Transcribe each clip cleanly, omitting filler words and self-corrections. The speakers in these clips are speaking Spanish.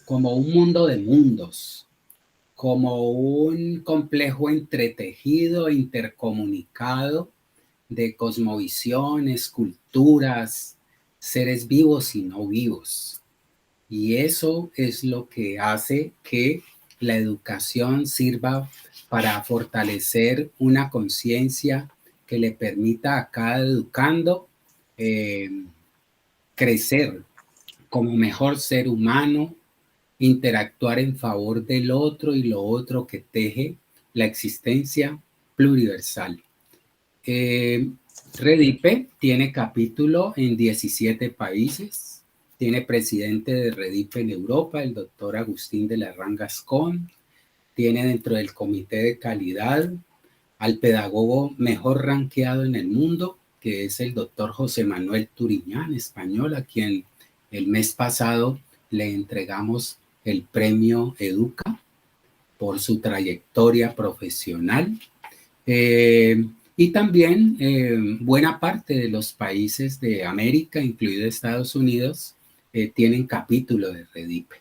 como un mundo de mundos, como un complejo entretejido, intercomunicado de cosmovisiones, culturas, seres vivos y no vivos. Y eso es lo que hace que la educación sirva para fortalecer una conciencia que le permita a cada educando crecer como mejor ser humano, interactuar en favor del otro y lo otro que teje la existencia pluriversal. Redipe tiene capítulo en 17 países, tiene presidente de Redipe en Europa, el doctor Agustín de la Rangascón, tiene dentro del comité de calidad al pedagogo mejor rankeado en el mundo, que es el doctor José Manuel Turiñán, español, a quien el mes pasado le entregamos el premio Educa por su trayectoria profesional. Y también buena parte de los países de América, incluido Estados Unidos, tienen capítulo de Redipe.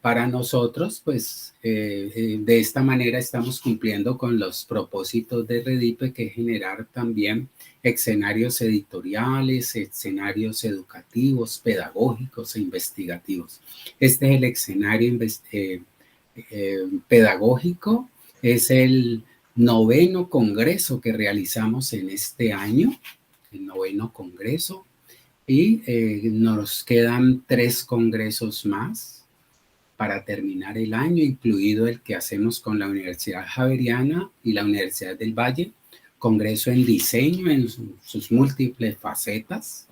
Para nosotros, pues de esta manera estamos cumpliendo con los propósitos de Redipe, que es generar también escenarios editoriales, escenarios educativos, pedagógicos e investigativos. Este es el escenario pedagógico, es el 9º congreso que realizamos en este año, el 9º congreso, y nos quedan 3 congresos más para terminar el año, incluido el que hacemos con la Universidad Javeriana y la Universidad del Valle, congreso en diseño en sus múltiples facetas,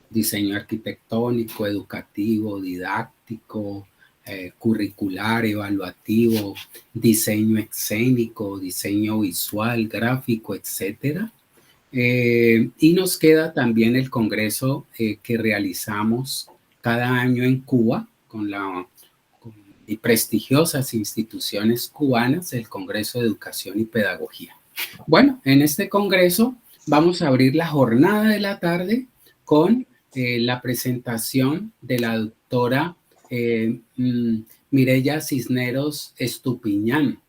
diseño arquitectónico, educativo, didáctico, curricular, evaluativo, diseño escénico, diseño visual, gráfico, etcétera. Y nos queda también el congreso que realizamos cada año en Cuba con y prestigiosas instituciones cubanas, el Congreso de Educación y Pedagogía. Bueno, en este congreso vamos a abrir la jornada de la tarde con la presentación de la doctora Mireya Cisneros Estupiñán,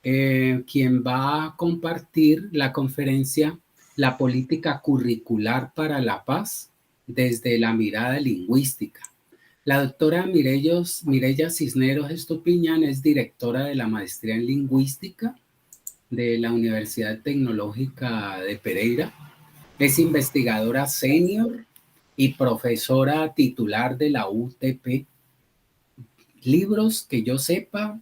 quien va a compartir la conferencia La política curricular para la paz desde la mirada lingüística. La doctora Mireya Cisneros Estupiñán es directora de la maestría en lingüística de la Universidad Tecnológica de Pereira. Es investigadora senior y profesora titular de la UTP. Libros que yo sepa,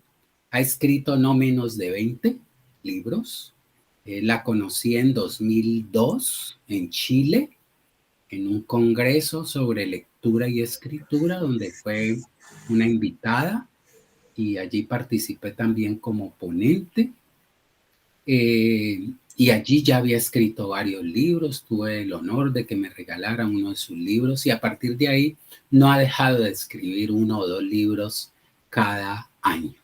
ha escrito no menos de 20 libros. La conocí en 2002 en Chile, en un congreso sobre lectura y escritura, donde fue una invitada y allí participé también como ponente. Y allí ya había escrito varios libros, tuve el honor de que me regalaran uno de sus libros y a partir de ahí no ha dejado de escribir 1 o 2 libros cada año.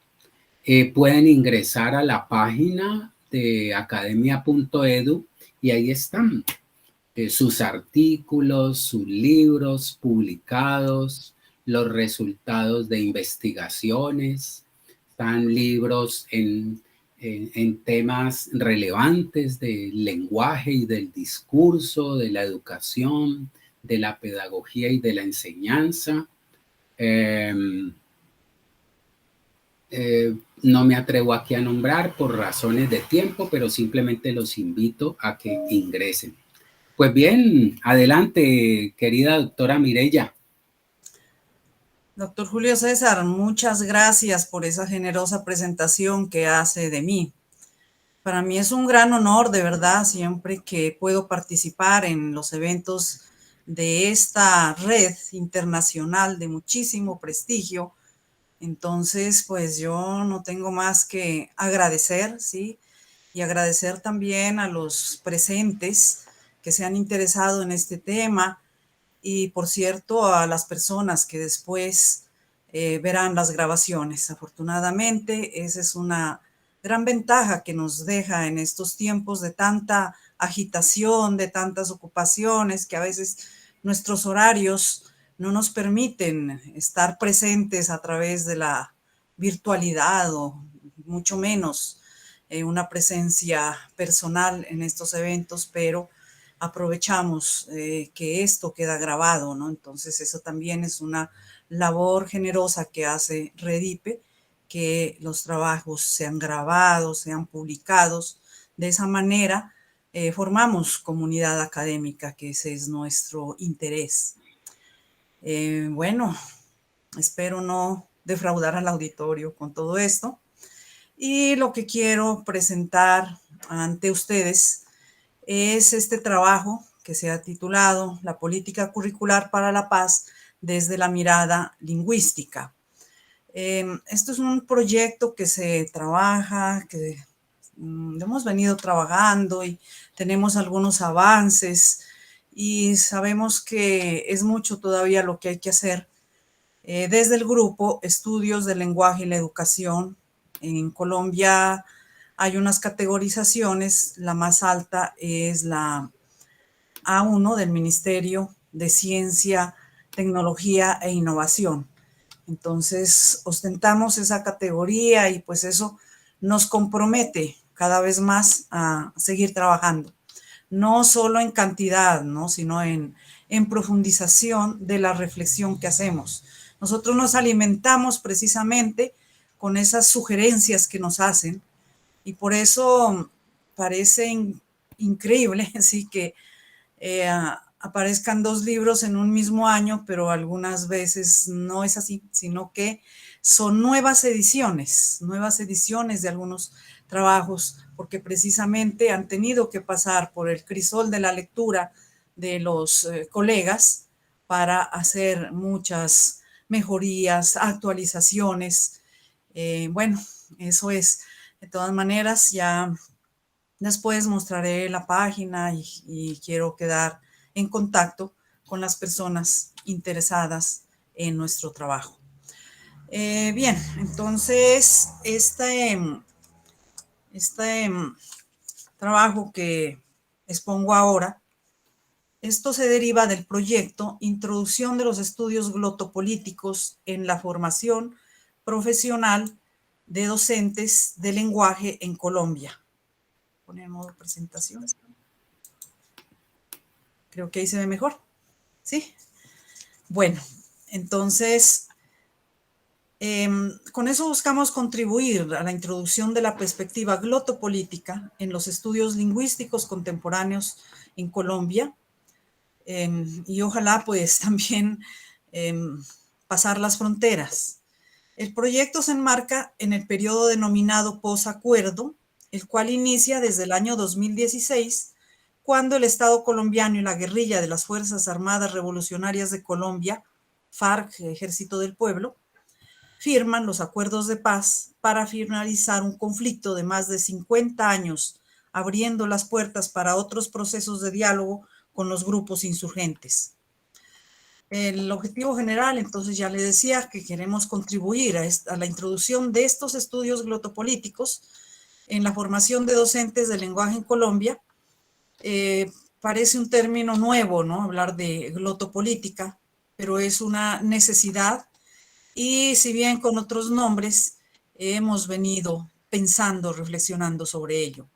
Pueden ingresar a la página de academia.edu y ahí están sus artículos, sus libros publicados, los resultados de investigaciones, están libros en temas relevantes del lenguaje y del discurso, de la educación, de la pedagogía y de la enseñanza. No me atrevo aquí a nombrar por razones de tiempo, pero simplemente los invito a que ingresen. Pues bien, adelante, querida doctora Mireya. Doctor Julio César, muchas gracias por esa generosa presentación que hace de mí. Para mí es un gran honor, de verdad, siempre que puedo participar en los eventos de esta red internacional de muchísimo prestigio. Entonces, pues yo no tengo más que agradecer, ¿sí? Y agradecer también a los presentes que se han interesado en este tema y, por cierto, a las personas que después verán las grabaciones. Afortunadamente, esa es una gran ventaja que nos deja en estos tiempos de tanta agitación, de tantas ocupaciones, que a veces nuestros horarios no nos permiten estar presentes a través de la virtualidad o mucho menos una presencia personal en estos eventos, pero aprovechamos que esto queda grabado, ¿no? Entonces eso también es una labor generosa que hace Redipe, que los trabajos sean grabados, sean publicados. De esa manera formamos comunidad académica, que ese es nuestro interés. Bueno, espero no defraudar al auditorio con todo esto. Y lo que quiero presentar ante ustedes es este trabajo que se ha titulado La política curricular para la paz desde la mirada lingüística. Esto es un proyecto que se trabaja, que hemos venido trabajando y tenemos algunos avances y sabemos que es mucho todavía lo que hay que hacer. Desde el grupo Estudios del Lenguaje y la Educación, en Colombia hay unas categorizaciones, la más alta es la A1 del Ministerio de Ciencia, Tecnología e Innovación. Entonces, ostentamos esa categoría y pues eso nos compromete cada vez más a seguir trabajando. No solo en cantidad, ¿no? Sino en profundización de la reflexión que hacemos. Nosotros nos alimentamos precisamente con esas sugerencias que nos hacen y por eso parece increíble, sí, que aparezcan dos libros en un mismo año, pero algunas veces no es así, sino que son nuevas ediciones de algunos trabajos, porque precisamente han tenido que pasar por el crisol de la lectura de los colegas para hacer muchas mejorías, actualizaciones. Bueno, eso es. De todas maneras, ya después mostraré la página y quiero quedar en contacto con las personas interesadas en nuestro trabajo. Bien, entonces este trabajo que expongo ahora, esto se deriva del proyecto Introducción de los estudios glotopolíticos en la formación profesional de docentes de lenguaje en Colombia. Poner modo presentación. Creo que ahí se ve mejor. ¿Sí? Bueno, entonces, con eso buscamos contribuir a la introducción de la perspectiva glotopolítica en los estudios lingüísticos contemporáneos en Colombia y ojalá pues también pasar las fronteras. El proyecto se enmarca en el periodo denominado posacuerdo, el cual inicia desde el año 2016, cuando el Estado colombiano y la guerrilla de las Fuerzas Armadas Revolucionarias de Colombia, FARC, Ejército del Pueblo, firman los acuerdos de paz para finalizar un conflicto de más de 50 años, abriendo las puertas para otros procesos de diálogo con los grupos insurgentes. El objetivo general, entonces ya le decía que queremos contribuir a la introducción de estos estudios glotopolíticos en la formación de docentes de lenguaje en Colombia. Parece un término nuevo, ¿no? Hablar de glotopolítica, pero es una necesidad y si bien con otros nombres hemos venido pensando, reflexionando sobre ello.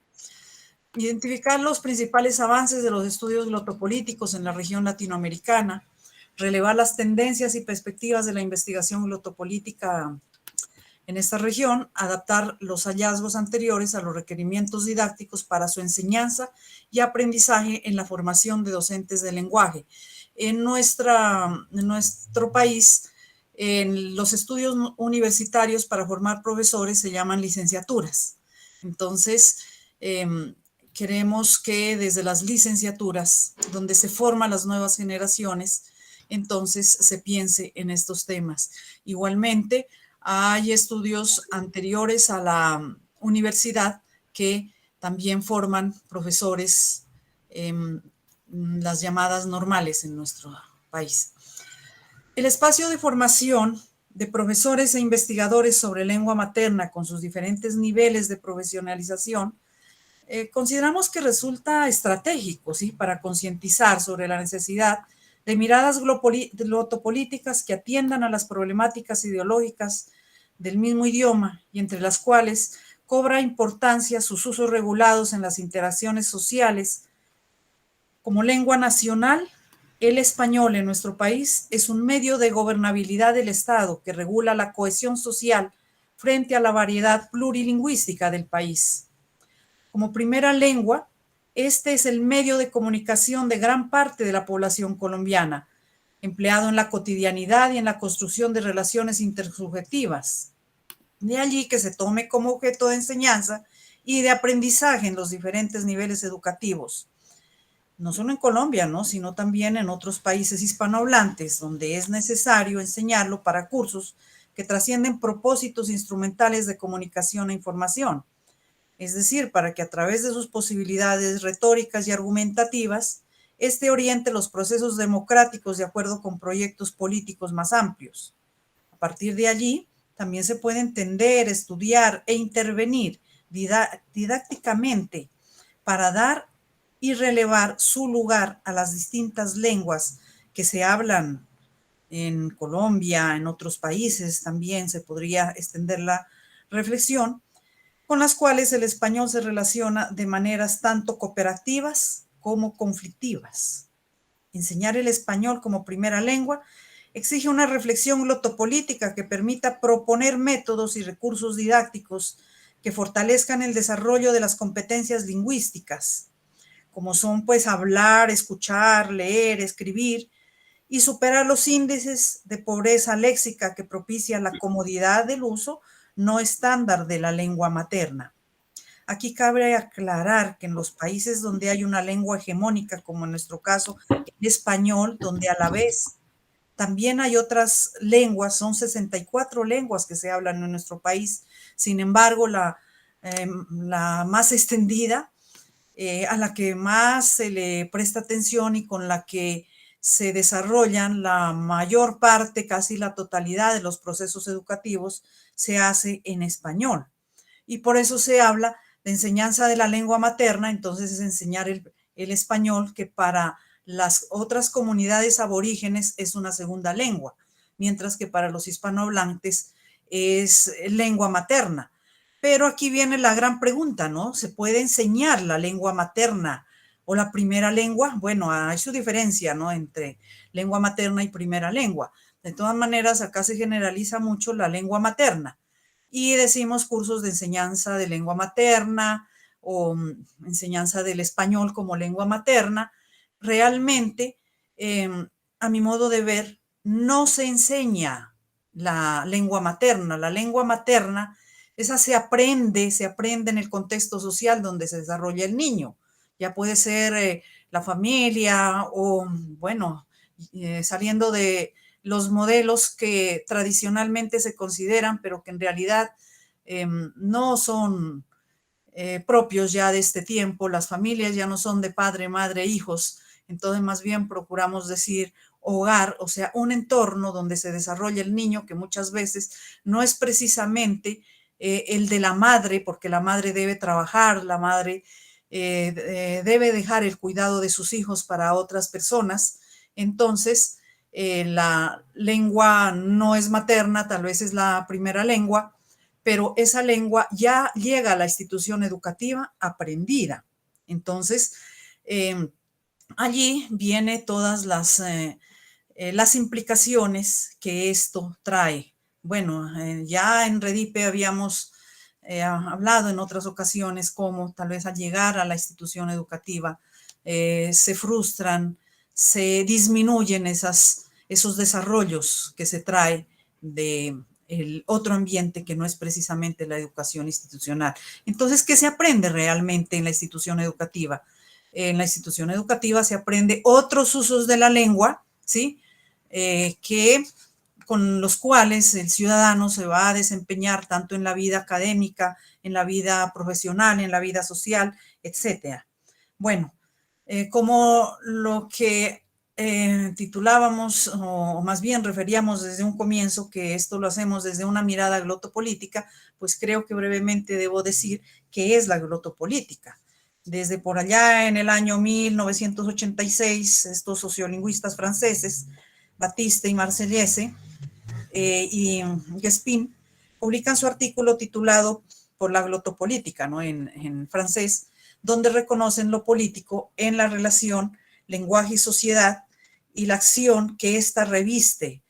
Identificar los principales avances de los estudios glotopolíticos en la región latinoamericana, relevar las tendencias y perspectivas de la investigación glotopolítica en esta región, adaptar los hallazgos anteriores a los requerimientos didácticos para su enseñanza y aprendizaje en la formación de docentes de lenguaje. En nuestro país, en los estudios universitarios para formar profesores se llaman licenciaturas. Entonces, queremos que desde las licenciaturas, donde se forman las nuevas generaciones, entonces se piense en estos temas. Igualmente, hay estudios anteriores a la universidad que también forman profesores, las llamadas normales en nuestro país. El espacio de formación de profesores e investigadores sobre lengua materna con sus diferentes niveles de profesionalización, consideramos que resulta estratégico, ¿sí?, para concientizar sobre la necesidad de miradas glotopolíticas que atiendan a las problemáticas ideológicas del mismo idioma y entre las cuales cobra importancia sus usos regulados en las interacciones sociales. Como lengua nacional, el español en nuestro país es un medio de gobernabilidad del Estado que regula la cohesión social frente a la variedad plurilingüística del país. Como primera lengua, este es el medio de comunicación de gran parte de la población colombiana, empleado en la cotidianidad y en la construcción de relaciones intersubjetivas. De allí que se tome como objeto de enseñanza y de aprendizaje en los diferentes niveles educativos. No solo en Colombia, ¿no?, sino también en otros países hispanohablantes, donde es necesario enseñarlo para cursos que trascienden propósitos instrumentales de comunicación e información. Es decir, para que a través de sus posibilidades retóricas y argumentativas, oriente los procesos democráticos de acuerdo con proyectos políticos más amplios. A partir de allí, también se puede entender, estudiar e intervenir didácticamente para dar y relevar su lugar a las distintas lenguas que se hablan en Colombia, en otros países también se podría extender la reflexión, con las cuales el español se relaciona de maneras tanto cooperativas como conflictivas. Enseñar el español como primera lengua exige una reflexión glotopolítica que permita proponer métodos y recursos didácticos que fortalezcan el desarrollo de las competencias lingüísticas, como son pues hablar, escuchar, leer, escribir, y superar los índices de pobreza léxica que propicia la comodidad del uso no estándar de la lengua materna. Aquí cabe aclarar que en los países donde hay una lengua hegemónica, como en nuestro caso el español, donde a la vez también hay otras lenguas, son 64 lenguas que se hablan en nuestro país, sin embargo la más extendida, a la que más se le presta atención y con la que se desarrollan la mayor parte, casi la totalidad de los procesos educativos, se hace en español. Y por eso se habla de enseñanza de la lengua materna, entonces es enseñar el español, que para las otras comunidades aborígenes es una segunda lengua, mientras que para los hispanohablantes es lengua materna. Pero aquí viene la gran pregunta, ¿no? ¿Se puede enseñar la lengua materna o la primera lengua? Bueno, hay su diferencia, ¿no?, entre lengua materna y primera lengua. De todas maneras, acá se generaliza mucho la lengua materna y decimos cursos de enseñanza de lengua materna o enseñanza del español como lengua materna. Realmente, a mi modo de ver, no se enseña la lengua materna. La lengua materna, esa se aprende en el contexto social donde se desarrolla el niño. Ya puede ser la familia o, bueno, saliendo de los modelos que tradicionalmente se consideran, pero que en realidad no son propios ya de este tiempo. Las familias ya no son de padre, madre, hijos. Entonces, más bien procuramos decir hogar, o sea, un entorno donde se desarrolla el niño, que muchas veces no es precisamente el de la madre, porque la madre debe trabajar, la madre debe dejar el cuidado de sus hijos para otras personas. Entonces, la lengua no es materna, tal vez es la primera lengua, pero esa lengua ya llega a la institución educativa aprendida. Entonces, allí vienen todas las implicaciones que esto trae. Bueno, ya en Redipe habíamos hablado en otras ocasiones cómo tal vez al llegar a la institución educativa se frustran, se disminuyen esos desarrollos que se trae de el otro ambiente que no es precisamente la educación institucional. Entonces, ¿qué se aprende realmente en la institución educativa? En la institución educativa se aprende otros usos de la lengua, ¿sí?, que con los cuales el ciudadano se va a desempeñar tanto en la vida académica, en la vida profesional, en la vida social, etcétera. Bueno, como lo que titulábamos, o más bien referíamos desde un comienzo, que esto lo hacemos desde una mirada glotopolítica, pues creo que brevemente debo decir qué es la glotopolítica. Desde por allá en el año 1986, estos sociolingüistas franceses, Batiste y Marsellese y Guespin, publican su artículo titulado Por la glotopolítica, ¿no? En francés, donde reconocen lo político en la relación lenguaje y sociedad y la acción que ésta reviste,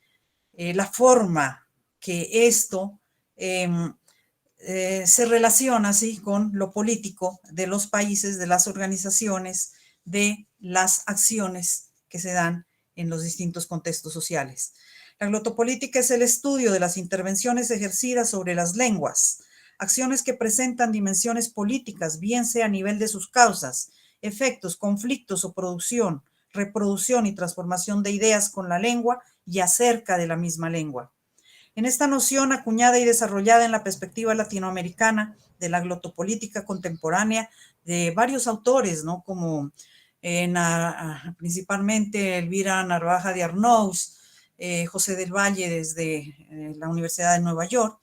la forma que esto se relaciona así con lo político de los países, de las organizaciones, de las acciones que se dan en los distintos contextos sociales. La glotopolítica es el estudio de las intervenciones ejercidas sobre las lenguas, acciones que presentan dimensiones políticas, bien sea a nivel de sus causas, efectos, conflictos o producción, reproducción y transformación de ideas con la lengua y acerca de la misma lengua. En esta noción acuñada y desarrollada en la perspectiva latinoamericana de la glotopolítica contemporánea de varios autores, ¿no? Como principalmente Elvira Narvaja de Arnaús, José del Valle desde la Universidad de Nueva York,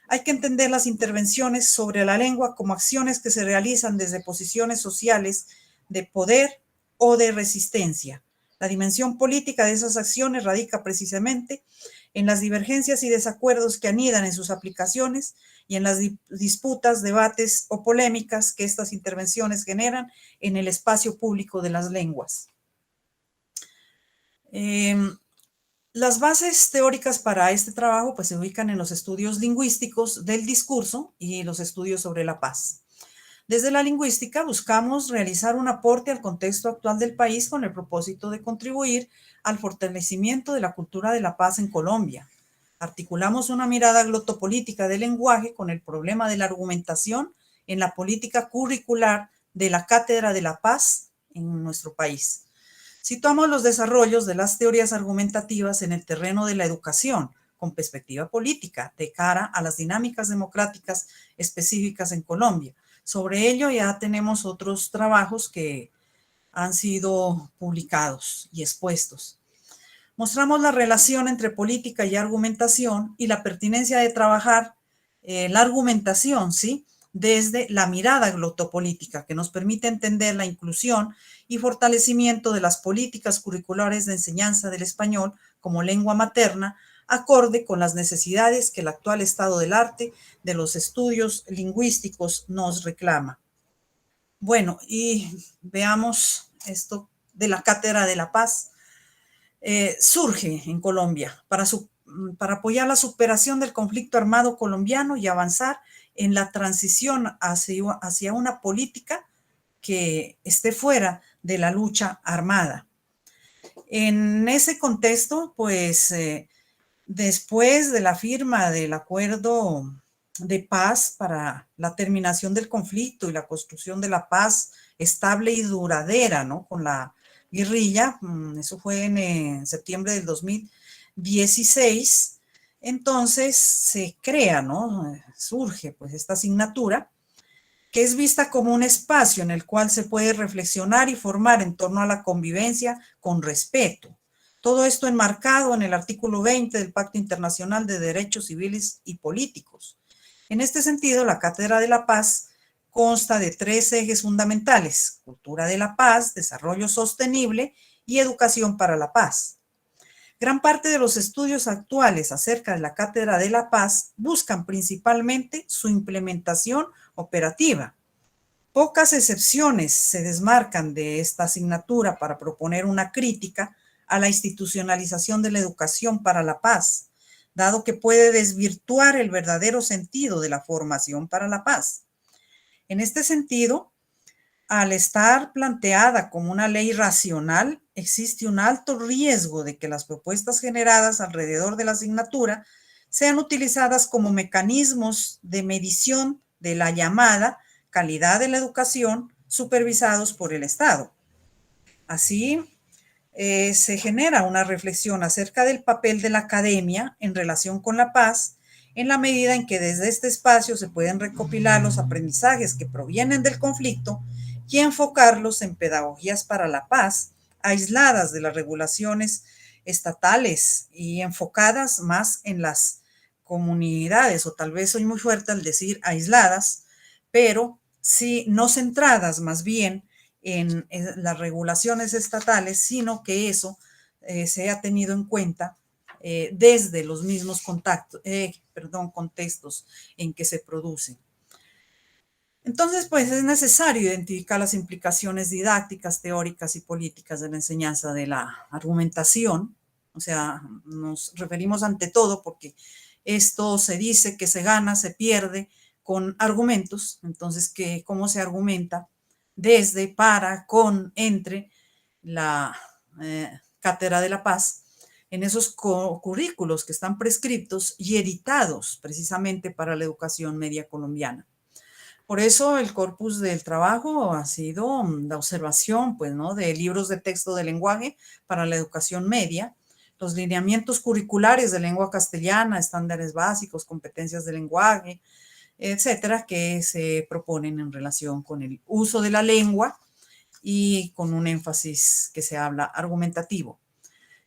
hay que entender las intervenciones sobre la lengua como acciones que se realizan desde posiciones sociales de poder o de resistencia. La dimensión política de esas acciones radica precisamente en las divergencias y desacuerdos que anidan en sus aplicaciones y en las disputas, debates o polémicas que estas intervenciones generan en el espacio público de las lenguas. Las bases teóricas para este trabajo pues, se ubican en los estudios lingüísticos del discurso y los estudios sobre la paz. Desde la lingüística buscamos realizar un aporte al contexto actual del país con el propósito de contribuir al fortalecimiento de la cultura de la paz en Colombia. Articulamos una mirada glotopolítica del lenguaje con el problema de la argumentación en la política curricular de la Cátedra de la Paz en nuestro país. Situamos los desarrollos de las teorías argumentativas en el terreno de la educación, con perspectiva política, de cara a las dinámicas democráticas específicas en Colombia. Sobre ello ya tenemos otros trabajos que han sido publicados y expuestos. Mostramos la relación entre política y argumentación y la pertinencia de trabajar la argumentación, ¿sí?, desde la mirada glotopolítica, que nos permite entender la inclusión y fortalecimiento de las políticas curriculares de enseñanza del español como lengua materna, acorde con las necesidades que el actual estado del arte de los estudios lingüísticos nos reclama. Bueno, y veamos esto de la Cátedra de la Paz. Surge en Colombia para apoyar la superación del conflicto armado colombiano y avanzar en la transición hacia una política que esté fuera de la lucha armada. En ese contexto, pues, después de la firma del acuerdo de paz para la terminación del conflicto y la construcción de la paz estable y duradera, ¿no?, con la guerrilla, eso fue en septiembre del 2016, entonces se crea, ¿no?, surge pues esta asignatura que es vista como un espacio en el cual se puede reflexionar y formar en torno a la convivencia con respeto. Todo esto enmarcado en el artículo 20 del Pacto Internacional de Derechos Civiles y Políticos. En este sentido, la Cátedra de la Paz consta de 3 ejes fundamentales: cultura de la paz, desarrollo sostenible y educación para la paz. Gran parte de los estudios actuales acerca de la Cátedra de la Paz buscan principalmente su implementación operativa. Pocas excepciones se desmarcan de esta asignatura para proponer una crítica a la institucionalización de la educación para la paz, dado que puede desvirtuar el verdadero sentido de la formación para la paz. En este sentido, al estar planteada como una ley racional, existe un alto riesgo de que las propuestas generadas alrededor de la asignatura sean utilizadas como mecanismos de medición de la llamada calidad de la educación supervisados por el Estado. Así, se genera una reflexión acerca del papel de la academia en relación con la paz, en la medida en que desde este espacio se pueden recopilar los aprendizajes que provienen del conflicto y enfocarlos en pedagogías para la paz, aisladas de las regulaciones estatales y enfocadas más en las comunidades, o tal vez soy muy fuerte al decir aisladas, pero sí, no centradas más bien en las regulaciones estatales, sino que eso se ha tenido en cuenta desde los mismos contextos en que se producen. Entonces, pues es necesario identificar las implicaciones didácticas, teóricas y políticas de la enseñanza de la argumentación. O sea, nos referimos ante todo porque esto se dice que se gana, se pierde con argumentos. Entonces, ¿cómo se argumenta? Desde, para, con, entre la Cátedra de la Paz, en esos currículos que están prescriptos y editados precisamente para la educación media colombiana. Por eso el corpus del trabajo ha sido la observación, pues, ¿no?, de libros de texto de lenguaje para la educación media, los lineamientos curriculares de lengua castellana, estándares básicos, competencias de lenguaje, etcétera, que se proponen en relación con el uso de la lengua y con un énfasis que se habla argumentativo.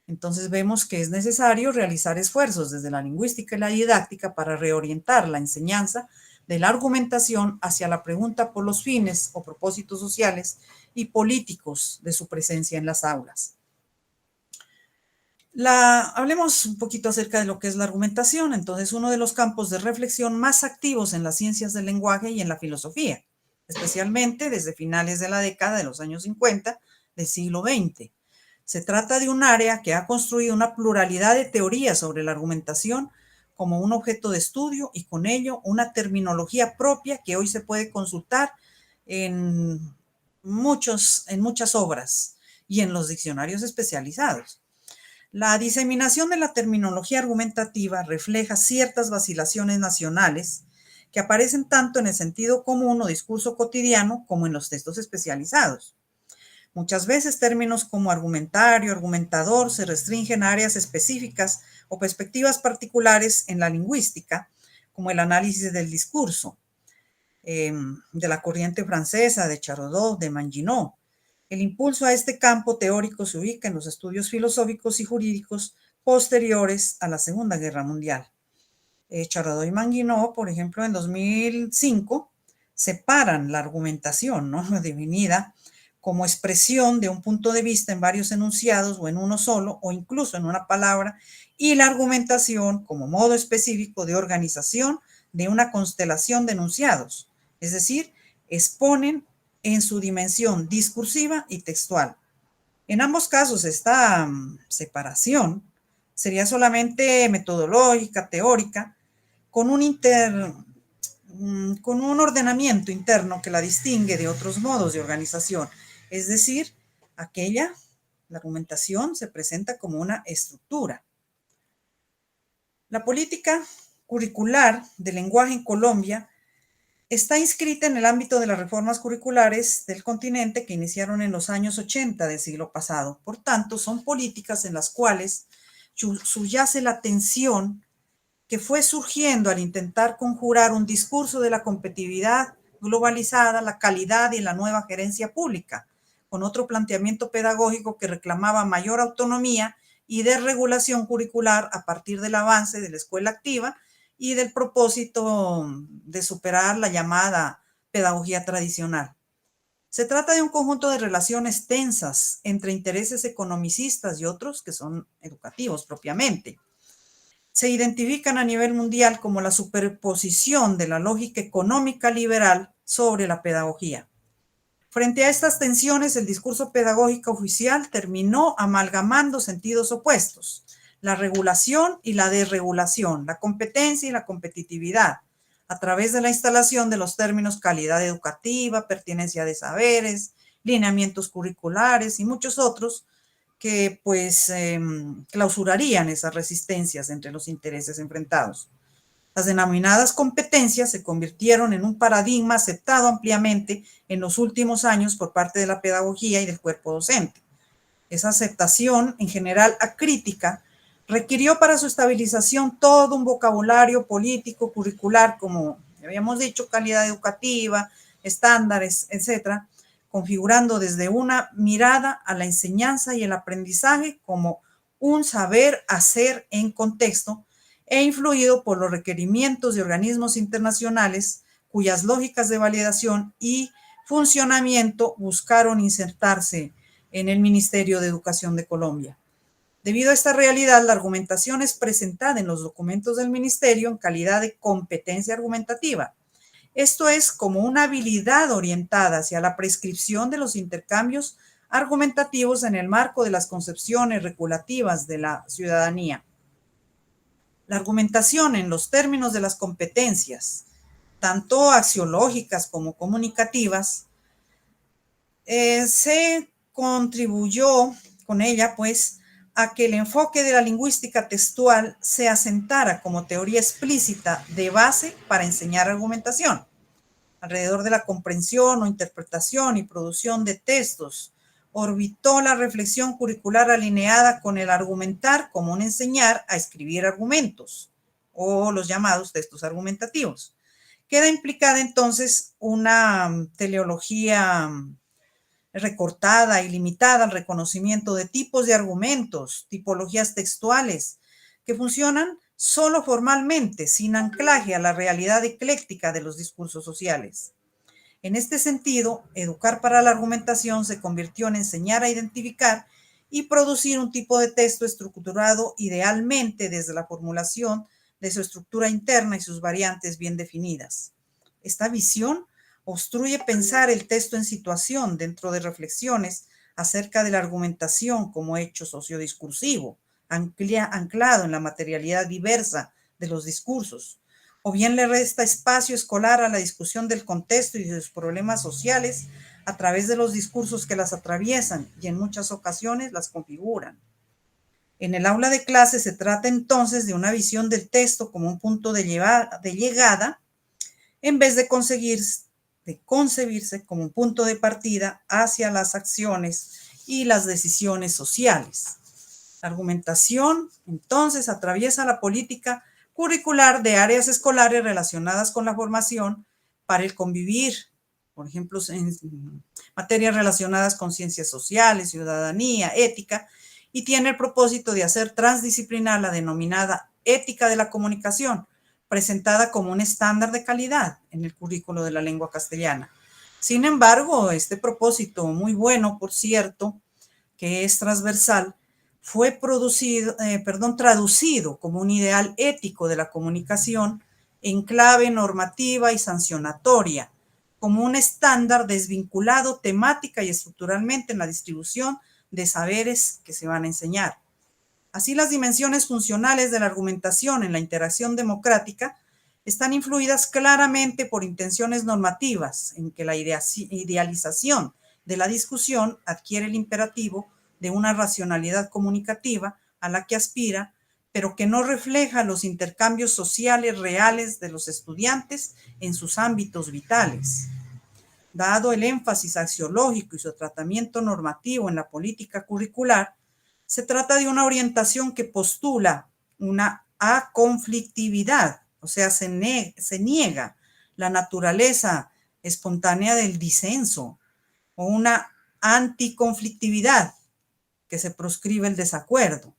Entonces vemos que es necesario realizar esfuerzos desde la lingüística y la didáctica para reorientar la enseñanza de la argumentación hacia la pregunta por los fines o propósitos sociales y políticos de su presencia en las aulas. Hablemos un poquito acerca de lo que es la argumentación. Entonces, uno de los campos de reflexión más activos en las ciencias del lenguaje y en la filosofía, especialmente desde finales de la década de los años 50 del siglo XX. Se trata de un área que ha construido una pluralidad de teorías sobre la argumentación como un objeto de estudio y con ello una terminología propia que hoy se puede consultar en muchas obras y en los diccionarios especializados. La diseminación de la terminología argumentativa refleja ciertas vacilaciones nacionales que aparecen tanto en el sentido común o discurso cotidiano como en los textos especializados. Muchas veces términos como argumentario, argumentador se restringen a áreas específicas o perspectivas particulares en la lingüística, como el análisis del discurso, de la corriente francesa, de Charodot, de Manginot. El impulso a este campo teórico se ubica en los estudios filosóficos y jurídicos posteriores a la Segunda Guerra Mundial. Charodot y Manginot, por ejemplo, en 2005, separan la argumentación, ¿no?, definida como expresión de un punto de vista en varios enunciados o en uno solo o incluso en una palabra, y la argumentación como modo específico de organización de una constelación de enunciados, es decir, exponen en su dimensión discursiva y textual. En ambos casos, esta separación sería solamente metodológica, teórica, con con un ordenamiento interno que la distingue de otros modos de organización. Es decir, la argumentación se presenta como una estructura. La política curricular del lenguaje en Colombia está inscrita en el ámbito de las reformas curriculares del continente que iniciaron en los años 80 del siglo pasado. Por tanto, son políticas en las cuales subyace la tensión que fue surgiendo al intentar conjurar un discurso de la competitividad globalizada, la calidad y la nueva gerencia pública, con otro planteamiento pedagógico que reclamaba mayor autonomía y desregulación curricular a partir del avance de la escuela activa y del propósito de superar la llamada pedagogía tradicional. Se trata de un conjunto de relaciones tensas entre intereses economicistas y otros que son educativos propiamente. Se identifican a nivel mundial como la superposición de la lógica económica liberal sobre la pedagogía. Frente a estas tensiones, el discurso pedagógico oficial terminó amalgamando sentidos opuestos: la regulación y la desregulación, la competencia y la competitividad, a través de la instalación de los términos calidad educativa, pertinencia de saberes, lineamientos curriculares y muchos otros que pues clausurarían esas resistencias entre los intereses enfrentados. Las denominadas competencias se convirtieron en un paradigma aceptado ampliamente en los últimos años por parte de la pedagogía y del cuerpo docente. Esa aceptación, en general acrítica, requirió para su estabilización todo un vocabulario político curricular, como habíamos dicho, calidad educativa, estándares, etcétera, configurando desde una mirada a la enseñanza y el aprendizaje como un saber hacer en contexto e influido por los requerimientos de organismos internacionales cuyas lógicas de validación y funcionamiento buscaron insertarse en el Ministerio de Educación de Colombia. Debido a esta realidad, la argumentación es presentada en los documentos del Ministerio en calidad de competencia argumentativa. Esto es como una habilidad orientada hacia la prescripción de los intercambios argumentativos en el marco de las concepciones regulativas de la ciudadanía. La argumentación en los términos de las competencias, tanto axiológicas como comunicativas, se contribuyó con ella, pues, a que el enfoque de la lingüística textual se asentara como teoría explícita de base para enseñar argumentación, alrededor de la comprensión o interpretación y producción de textos. Orbitó la reflexión curricular alineada con el argumentar como un enseñar a escribir argumentos, o los llamados textos argumentativos. Queda implicada entonces una teleología recortada y limitada al reconocimiento de tipos de argumentos, tipologías textuales, que funcionan solo formalmente, sin anclaje a la realidad ecléctica de los discursos sociales. En este sentido, educar para la argumentación se convirtió en enseñar a identificar y producir un tipo de texto estructurado idealmente desde la formulación de su estructura interna y sus variantes bien definidas. Esta visión obstruye pensar el texto en situación dentro de reflexiones acerca de la argumentación como hecho sociodiscursivo, anclado en la materialidad diversa de los discursos, o bien le resta espacio escolar a la discusión del contexto y de sus problemas sociales a través de los discursos que las atraviesan y en muchas ocasiones las configuran. En el aula de clase se trata entonces de una visión del texto como un punto de llegada en vez de concebirse como un punto de partida hacia las acciones y las decisiones sociales. La argumentación, entonces, atraviesa la política curricular de áreas escolares relacionadas con la formación para el convivir, por ejemplo, en materias relacionadas con ciencias sociales, ciudadanía, ética, y tiene el propósito de hacer transdisciplinar la denominada ética de la comunicación, presentada como un estándar de calidad en el currículo de la lengua castellana. Sin embargo, este propósito, muy bueno, por cierto, que es transversal, fue traducido como un ideal ético de la comunicación en clave normativa y sancionatoria, como un estándar desvinculado temática y estructuralmente en la distribución de saberes que se van a enseñar. Así, las dimensiones funcionales de la argumentación en la interacción democrática están influidas claramente por intenciones normativas, en que la idealización de la discusión adquiere el imperativo de una racionalidad comunicativa a la que aspira, pero que no refleja los intercambios sociales reales de los estudiantes en sus ámbitos vitales. Dado el énfasis axiológico y su tratamiento normativo en la política curricular, se trata de una orientación que postula una aconflictividad, o sea, se niega la naturaleza espontánea del disenso, o una anticonflictividad, que se proscribe el desacuerdo,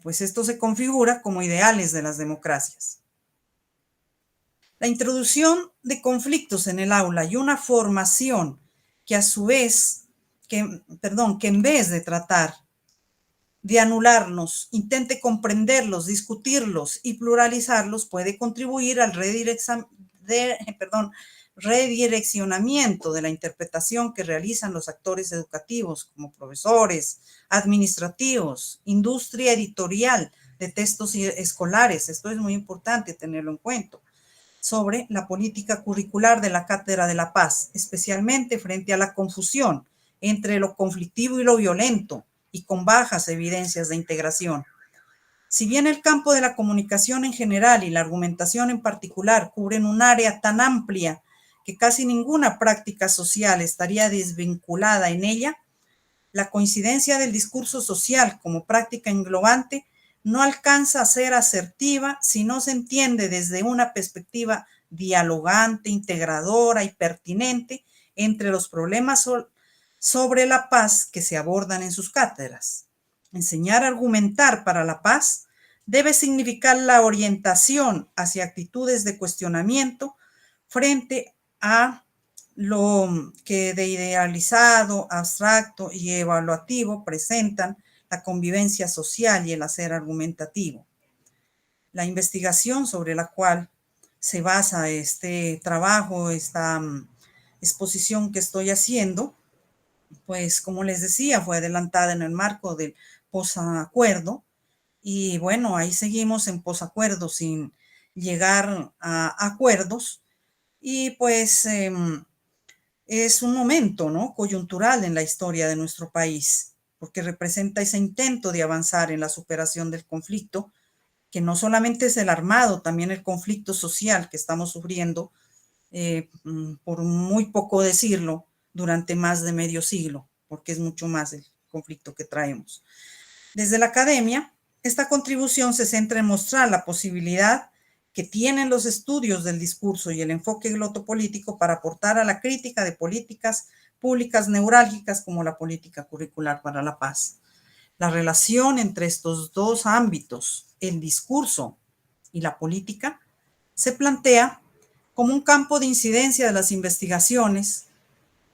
pues esto se configura como ideales de las democracias. La introducción de conflictos en el aula y una formación que a su vez, que en vez de tratar de anularlos, intente comprenderlos, discutirlos y pluralizarlos, puede contribuir al redireccionamiento de la interpretación que realizan los actores educativos como profesores, administrativos, industria editorial de textos escolares. Esto es muy importante tenerlo en cuenta, sobre la política curricular de la Cátedra de la Paz, especialmente frente a la confusión entre lo conflictivo y lo violento, y con bajas evidencias de integración. Si bien el campo de la comunicación en general y la argumentación en particular cubren un área tan amplia que casi ninguna práctica social estaría desvinculada en ella, la coincidencia del discurso social como práctica englobante no alcanza a ser asertiva si no se entiende desde una perspectiva dialogante, integradora y pertinente entre los problemas sobre la paz que se abordan en sus cátedras. Enseñar a argumentar para la paz debe significar la orientación hacia actitudes de cuestionamiento frente a lo que de idealizado, abstracto y evaluativo presentan la convivencia social y el hacer argumentativo. La investigación sobre la cual se basa este trabajo, esta exposición que estoy haciendo, pues como les decía, fue adelantada en el marco del posacuerdo y bueno, ahí seguimos en posacuerdo sin llegar a acuerdos y pues es un momento, ¿no?, coyuntural en la historia de nuestro país, porque representa ese intento de avanzar en la superación del conflicto, que no solamente es el armado, también el conflicto social que estamos sufriendo, por muy poco decirlo, durante más de medio siglo, porque es mucho más el conflicto que traemos. Desde la academia, esta contribución se centra en mostrar la posibilidad que tienen los estudios del discurso y el enfoque glotopolítico para aportar a la crítica de políticas públicas neurálgicas como la política curricular para la paz. La relación entre estos dos ámbitos, el discurso y la política, se plantea como un campo de incidencia de las investigaciones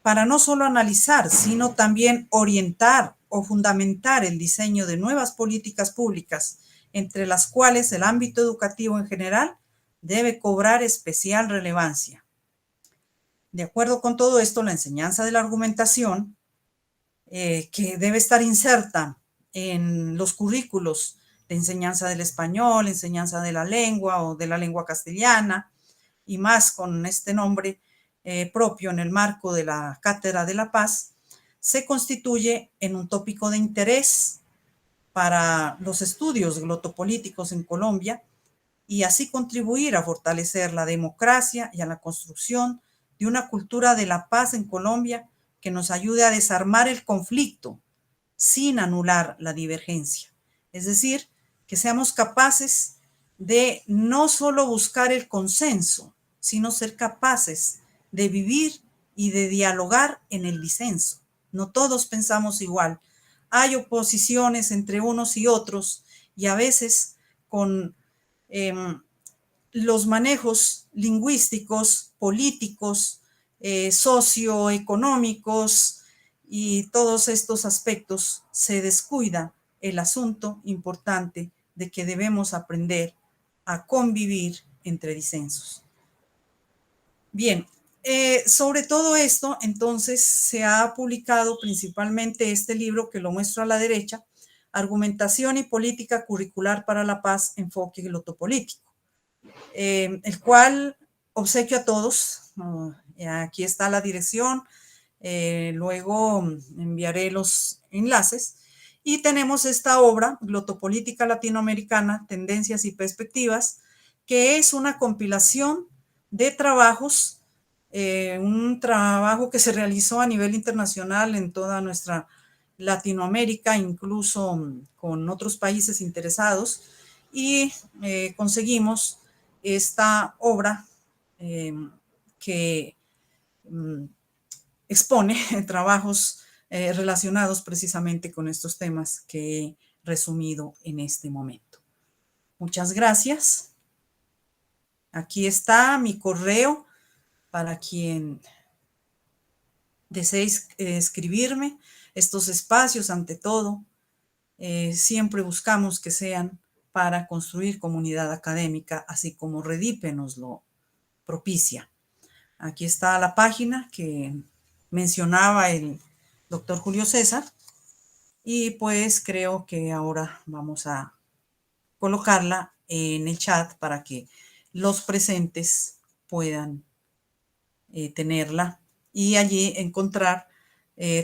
para no solo analizar, sino también orientar o fundamentar el diseño de nuevas políticas públicas, entre las cuales el ámbito educativo en general debe cobrar especial relevancia. De acuerdo con todo esto, la enseñanza de la argumentación, que debe estar inserta en los currículos de enseñanza del español, enseñanza de la lengua o de la lengua castellana, y más con este nombre propio en el marco de la Cátedra de la Paz, se constituye en un tópico de interés para los estudios glotopolíticos en Colombia y así contribuir a fortalecer la democracia y a la construcción de una cultura de la paz en Colombia que nos ayude a desarmar el conflicto sin anular la divergencia. Es decir, que seamos capaces de no solo buscar el consenso, sino ser capaces de vivir y de dialogar en el disenso. No todos pensamos igual. Hay oposiciones entre unos y otros y a veces con los manejos lingüísticos, políticos, socioeconómicos y todos estos aspectos se descuida el asunto importante de que debemos aprender a convivir entre disensos. Bien, sobre todo esto, entonces, se ha publicado principalmente este libro que lo muestro a la derecha, Argumentación y Política Curricular para la Paz, Enfoque Glotopolítico, el cual obsequio a todos. Aquí está la dirección, luego enviaré los enlaces. Y tenemos esta obra, Glotopolítica Latinoamericana, Tendencias y Perspectivas, que es una compilación de trabajos, un trabajo que se realizó a nivel internacional en toda nuestra Latinoamérica, incluso con otros países interesados, y conseguimos esta obra que expone trabajos relacionados precisamente con estos temas que he resumido en este momento. Muchas gracias. Aquí está mi correo para quien desee escribirme. Estos espacios, ante todo, siempre buscamos que sean para construir comunidad académica, así como Redipe nos lo propicia. Aquí está la página que mencionaba el doctor Julio César y pues creo que ahora vamos a colocarla en el chat para que los presentes puedan tenerla y allí encontrar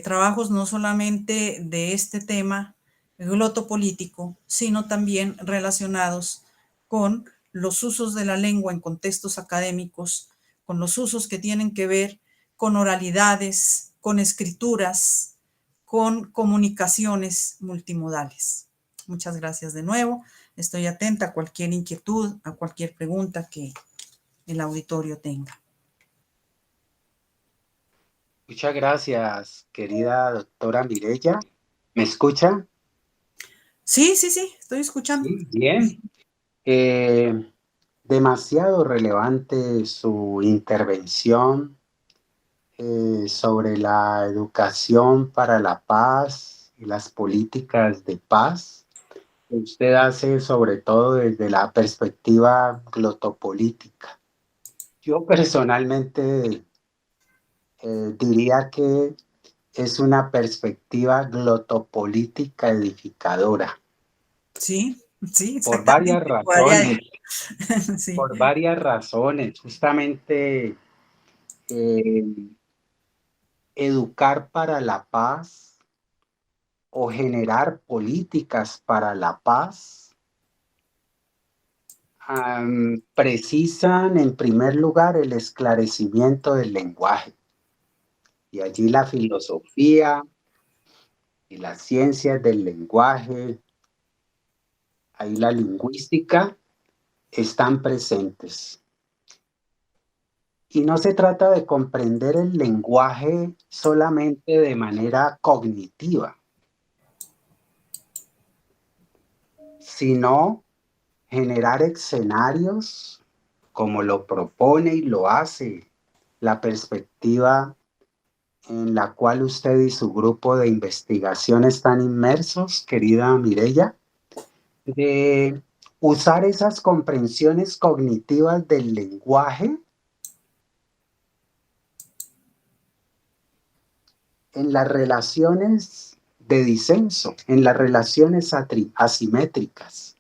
trabajos no solamente de este tema glotopolítico, sino también relacionados con los usos de la lengua en contextos académicos, con los usos que tienen que ver con oralidades, con escrituras, con comunicaciones multimodales. Muchas gracias de nuevo. Estoy atenta a cualquier inquietud, a cualquier pregunta que el auditorio tenga. Muchas gracias, querida doctora Mireya. ¿Me escucha? Sí, sí, sí, estoy escuchando. Sí, bien. Eh, Demasiado relevante su intervención sobre la educación para la paz y las políticas de paz. Usted hace sobre todo desde la perspectiva glotopolítica. Yo personalmente diría que es una perspectiva glotopolítica edificadora Sí, sí, por varias exactamente. razones, Sí, por varias razones. Justamente eh, educar para la paz o generar políticas para la paz precisan en primer lugar el esclarecimiento del lenguaje. Y allí la filosofía y las ciencias del lenguaje, ahí la lingüística, están presentes. Y no se trata de comprender el lenguaje solamente de manera cognitiva, sino generar escenarios como lo propone y lo hace la perspectiva en la cual usted y su grupo de investigación están inmersos, querida Mirella, de usar esas comprensiones cognitivas del lenguaje en las relaciones de disenso, en las relaciones asimétricas,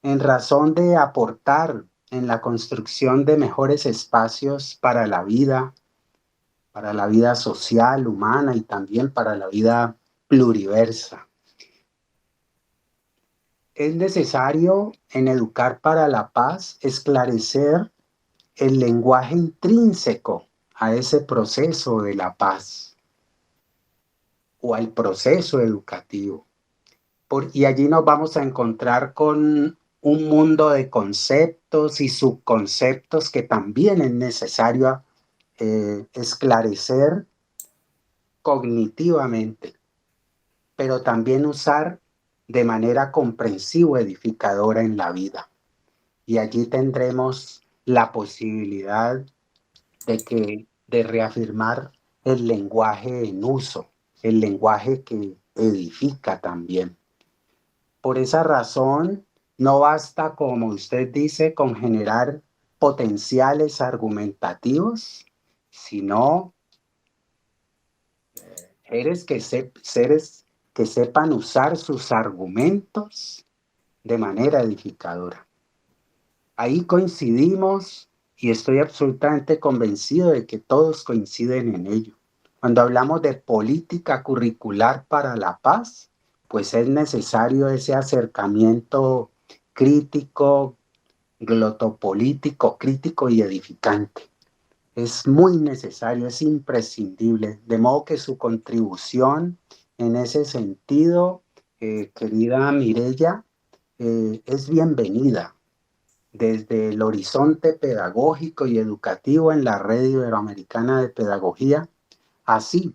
en razón de aportar en la construcción de mejores espacios para la vida social, humana y también para la vida pluriversa. Es necesario en Educar para la Paz esclarecer el lenguaje intrínseco a ese proceso de la paz o al proceso educativo. Y allí nos vamos a encontrar con un mundo de conceptos y subconceptos que también es necesario esclarecer cognitivamente, pero también usar de manera comprensiva, edificadora en la vida. Y allí tendremos la posibilidad de reafirmar el lenguaje en uso, el lenguaje que edifica también. Por esa razón, no basta, como usted dice, con generar potenciales argumentativos, sino seres que sepan usar sus argumentos de manera edificadora. Ahí coincidimos y estoy absolutamente convencido de que todos coinciden en ello. Cuando hablamos de política curricular para la paz, pues es necesario ese acercamiento crítico, glotopolítico, crítico y edificante. Es muy necesario, es imprescindible, de modo que su contribución en ese sentido, querida Mirella, es bienvenida desde el horizonte pedagógico y educativo en la Red Iberoamericana de Pedagogía, así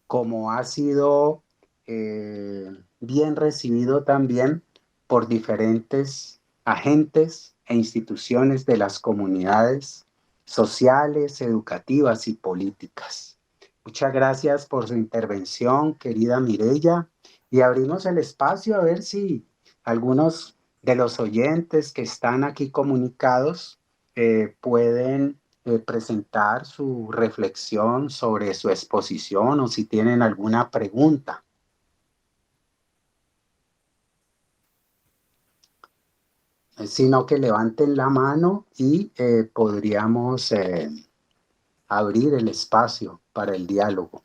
como ha sido bien recibido también por diferentes agentes e instituciones de las comunidades sociales, educativas y políticas. Muchas gracias por su intervención, querida Mirella, y abrimos el espacio a ver si algunos de los oyentes que están aquí comunicados pueden presentar su reflexión sobre su exposición o si tienen alguna pregunta. Sino que levanten la mano y podríamos abrir el espacio para el diálogo.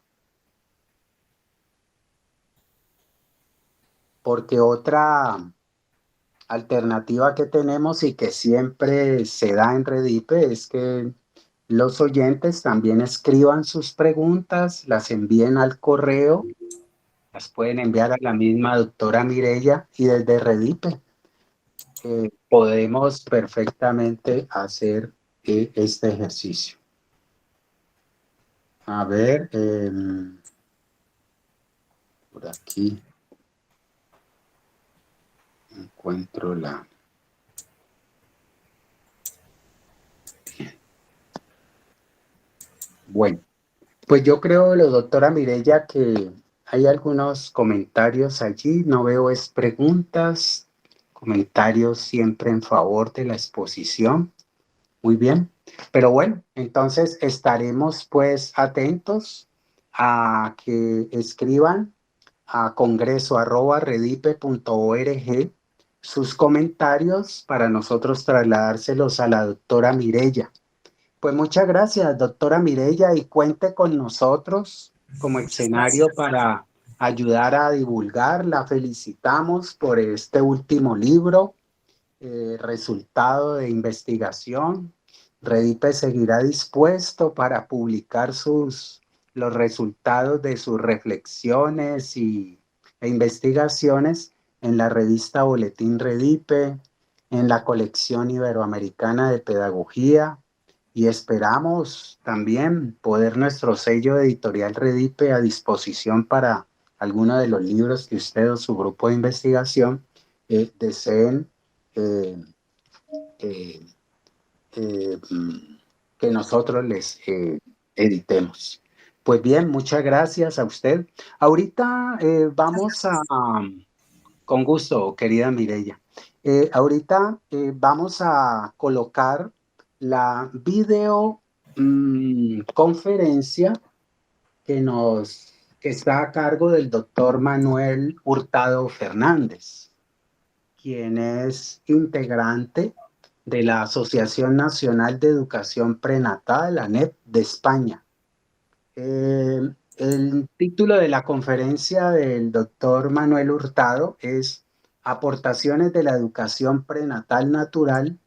Porque otra alternativa que tenemos y que siempre se da en Redipe es que los oyentes también escriban sus preguntas, las envíen al correo, las pueden enviar a la misma doctora Mirella y desde Redipe podemos perfectamente hacer este ejercicio. A ver, por aquí. encuentro la... Bueno, pues yo creo, doctora Mireya, que hay algunos comentarios allí, no veo es preguntas, comentarios siempre en favor de la exposición. Muy bien, pero bueno, entonces estaremos pues atentos a que escriban a congreso@redipe.org sus comentarios para nosotros trasladárselos a la doctora Mireya. Pues muchas gracias, doctora Mireya, y cuente con nosotros como Muchas escenario gracias. para ayudar a divulgar. La felicitamos por este último libro, resultado de investigación. Redipe seguirá dispuesto para publicar los resultados de sus reflexiones e investigaciones en la revista Boletín Redipe, en la colección iberoamericana de pedagogía, y esperamos también poder nuestro sello editorial Redipe a disposición para alguno de los libros que usted o su grupo de investigación deseen eh, eh, eh, que nosotros les editemos. Pues bien, muchas gracias a usted. Ahorita vamos a, con gusto, querida Mireya. Ahorita vamos a colocar la video conferencia que está a cargo del doctor Manuel Hurtado Fernández, quien es integrante de la Asociación Nacional de Educación Prenatal, ANEP, de España. El título de la conferencia del doctor Manuel Hurtado es Aportaciones de la educación prenatal natural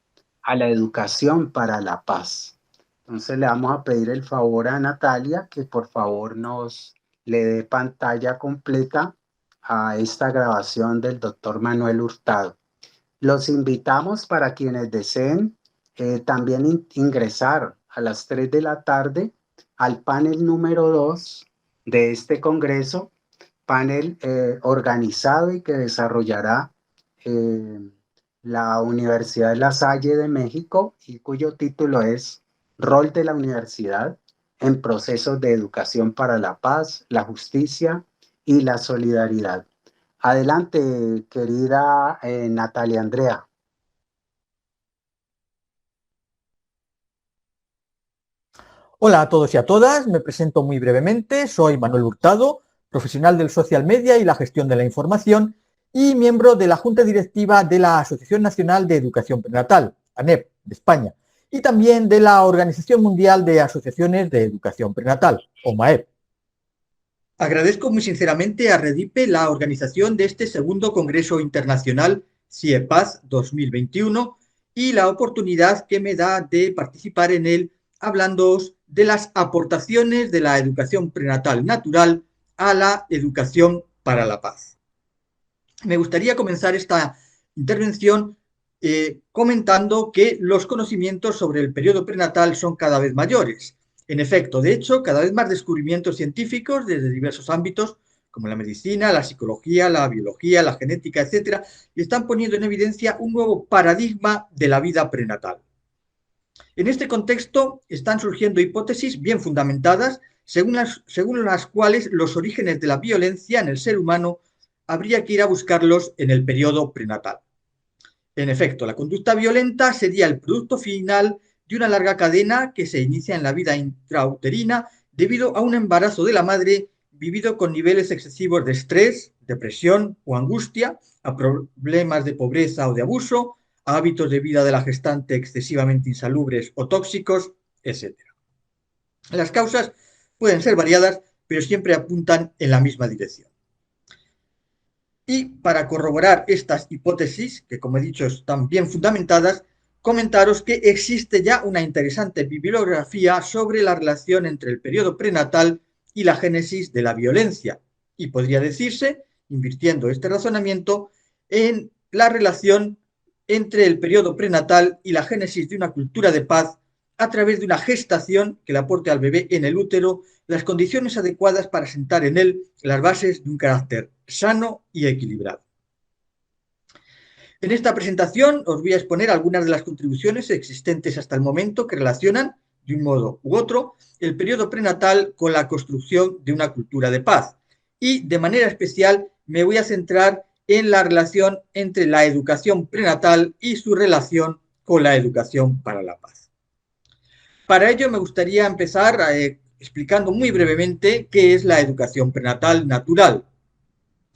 a la educación para la paz. Entonces le vamos a pedir el favor a Natalia que por favor nos le dé pantalla completa a esta grabación del doctor Manuel Hurtado. Los invitamos para quienes deseen también ingresar a las 3 de la tarde al panel número 2 de este congreso, panel organizado y que desarrollará la Universidad de La Salle de México y cuyo título es Rol de la Universidad en procesos de educación para la paz, la justicia y la solidaridad. Adelante, querida Natalia Andrea. Hola a todos y a todas, me presento muy brevemente, soy Manuel Hurtado, profesional del social media y la gestión de la información y miembro de la Junta Directiva de la Asociación Nacional de Educación Prenatal, ANEP, de España, y también de la Organización Mundial de Asociaciones de Educación Prenatal, OMAEP. Agradezco muy sinceramente a Redipe la organización de este segundo Congreso Internacional CIEPAZ 2021 y la oportunidad que me da de participar en él hablándoos de las aportaciones de la educación prenatal natural a la educación para la paz. Me gustaría comenzar esta intervención comentando que los conocimientos sobre el periodo prenatal son cada vez mayores. En efecto, de hecho, cada vez más descubrimientos científicos desde diversos ámbitos, como la medicina, la psicología, la biología, la genética, etcétera, están poniendo en evidencia un nuevo paradigma de la vida prenatal. En este contexto están surgiendo hipótesis bien fundamentadas, según las cuales los orígenes de la violencia en el ser humano habría que ir a buscarlos en el periodo prenatal. En efecto, la conducta violenta sería el producto final de una larga cadena que se inicia en la vida intrauterina debido a un embarazo de la madre vivido con niveles excesivos de estrés, depresión o angustia, a problemas de pobreza o de abuso, a hábitos de vida de la gestante excesivamente insalubres o tóxicos, etc. Las causas pueden ser variadas, pero siempre apuntan en la misma dirección. Y para corroborar estas hipótesis, que como he dicho están bien fundamentadas, comentaros que existe ya una interesante bibliografía sobre la relación entre el periodo prenatal y la génesis de la violencia. Y podría decirse, invirtiendo este razonamiento, en la relación entre el periodo prenatal y la génesis de una cultura de paz a través de una gestación que le aporte al bebé en el útero las condiciones adecuadas para sentar en él las bases de un carácter sano y equilibrado. En esta presentación os voy a exponer algunas de las contribuciones existentes hasta el momento que relacionan, de un modo u otro, el periodo prenatal con la construcción de una cultura de paz. Y, de manera especial, me voy a centrar en la relación entre la educación prenatal y su relación con la educación para la paz. Para ello me gustaría empezar explicando muy brevemente qué es la educación prenatal natural.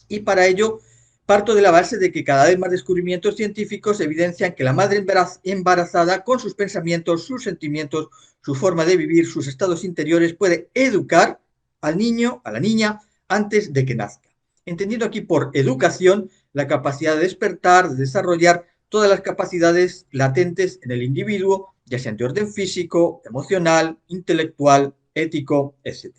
Y para ello parto de la base de que cada vez más descubrimientos científicos evidencian que la madre embarazada, con sus pensamientos, sus sentimientos, su forma de vivir, sus estados interiores, puede educar al niño, a la niña, antes de que nazca. Entendiendo aquí por educación la capacidad de despertar, de desarrollar todas las capacidades latentes en el individuo, ya sean de orden físico, emocional, intelectual, ético, etc.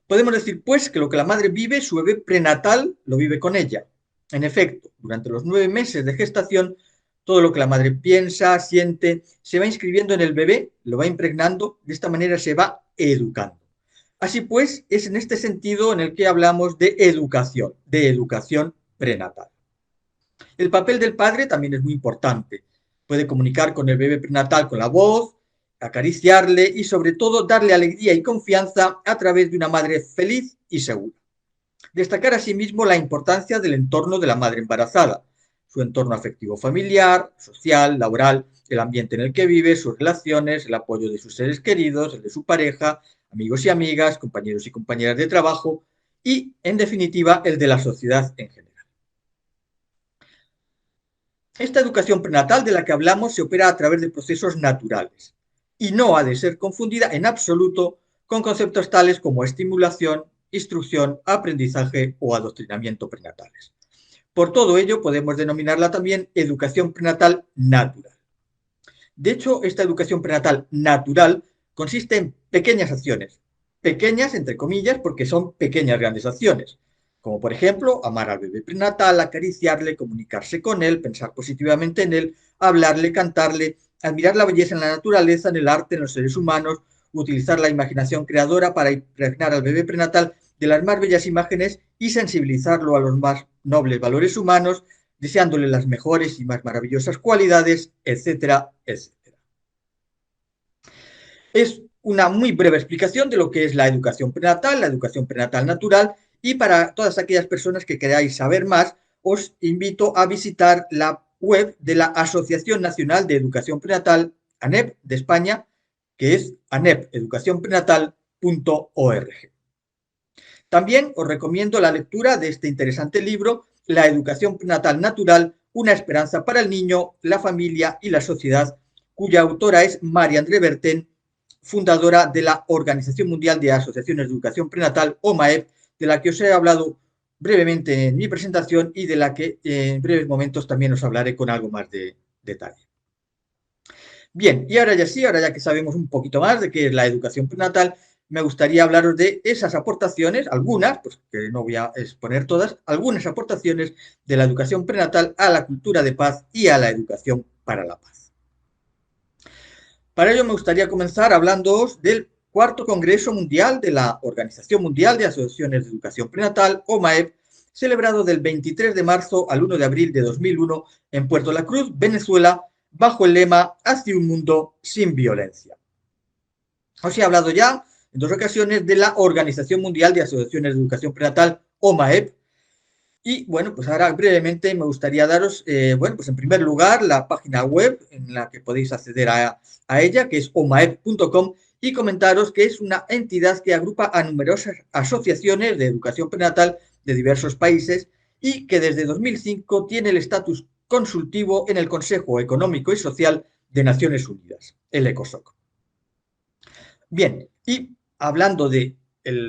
Podemos decir, pues, que lo que la madre vive, su bebé prenatal lo vive con ella. En efecto, durante los 9 meses de gestación, todo lo que la madre piensa, siente, se va inscribiendo en el bebé, lo va impregnando, de esta manera se va educando. Así pues, es en este sentido en el que hablamos de educación prenatal. El papel del padre también es muy importante. Puede comunicar con el bebé prenatal con la voz, acariciarle y sobre todo darle alegría y confianza a través de una madre feliz y segura. Destacar asimismo la importancia del entorno de la madre embarazada, su entorno afectivo familiar, social, laboral, el ambiente en el que vive, sus relaciones, el apoyo de sus seres queridos, el de su pareja, amigos y amigas, compañeros y compañeras de trabajo y, en definitiva, el de la sociedad en general. Esta educación prenatal de la que hablamos se opera a través de procesos naturales y no ha de ser confundida en absoluto con conceptos tales como estimulación, instrucción, aprendizaje o adoctrinamiento prenatales. Por todo ello, podemos denominarla también educación prenatal natural. De hecho, esta educación prenatal natural consiste en pequeñas acciones, pequeñas entre comillas porque son pequeñas grandes acciones, como por ejemplo amar al bebé prenatal, acariciarle, comunicarse con él, pensar positivamente en él, hablarle, cantarle, admirar la belleza en la naturaleza, en el arte, en los seres humanos, utilizar la imaginación creadora para impregnar al bebé prenatal de las más bellas imágenes y sensibilizarlo a los más nobles valores humanos, deseándole las mejores y más maravillosas cualidades, etcétera, etcétera. Es una muy breve explicación de lo que es la educación prenatal natural, y para todas aquellas personas que queráis saber más, os invito a visitar la web de la Asociación Nacional de Educación Prenatal, ANEP, de España, que es anepeducacionprenatal.org. También os recomiendo la lectura de este interesante libro, La educación prenatal natural, una esperanza para el niño, la familia y la sociedad, cuya autora es María André Bertén, fundadora de la Organización Mundial de Asociaciones de Educación Prenatal, OMAEP, de la que os he hablado brevemente en mi presentación y de la que en breves momentos también os hablaré con algo más de detalle. Bien, y ahora ya que sabemos un poquito más de qué es la educación prenatal, me gustaría hablaros de esas aportaciones, algunas, pues que no voy a exponer todas, algunas aportaciones de la educación prenatal a la cultura de paz y a la educación para la paz. Para ello me gustaría comenzar hablándoos del Cuarto Congreso Mundial de la Organización Mundial de Asociaciones de Educación Prenatal, OMAEP, celebrado del 23 de marzo al 1 de abril de 2001 en Puerto La Cruz, Venezuela, bajo el lema Hacia un mundo sin violencia. Os he hablado ya en 2 ocasiones de la Organización Mundial de Asociaciones de Educación Prenatal, OMAEP, y bueno, pues ahora brevemente me gustaría daros, pues en primer lugar, la página web en la que podéis acceder a ella, que es omaep.com, y comentaros que es una entidad que agrupa a numerosas asociaciones de educación prenatal de diversos países y que desde 2005 tiene el estatus consultivo en el Consejo Económico y Social de Naciones Unidas, el ECOSOC. Bien, y hablando del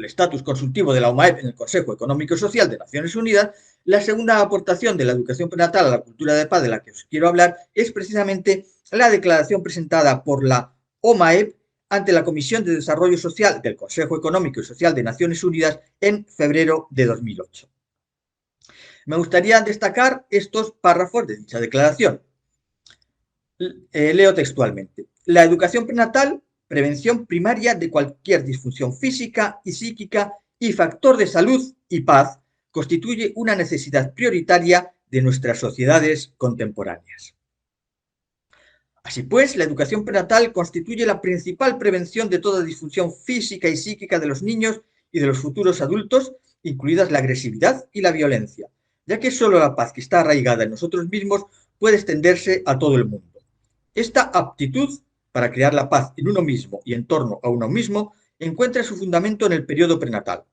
estatus consultivo de la OMAEP en el Consejo Económico y Social de Naciones Unidas, la segunda aportación de la educación prenatal a la cultura de paz de la que os quiero hablar es precisamente la declaración presentada por la OMAEP ante la Comisión de Desarrollo Social del Consejo Económico y Social de Naciones Unidas en febrero de 2008. Me gustaría destacar estos párrafos de dicha declaración. Leo textualmente. La educación prenatal, prevención primaria de cualquier disfunción física y psíquica y factor de salud y paz, constituye una necesidad prioritaria de nuestras sociedades contemporáneas. Así pues, la educación prenatal constituye la principal prevención de toda disfunción física y psíquica de los niños y de los futuros adultos, incluidas la agresividad y la violencia, ya que solo la paz que está arraigada en nosotros mismos puede extenderse a todo el mundo. Esta aptitud para crear la paz en uno mismo y en torno a uno mismo encuentra su fundamento en el periodo prenatal.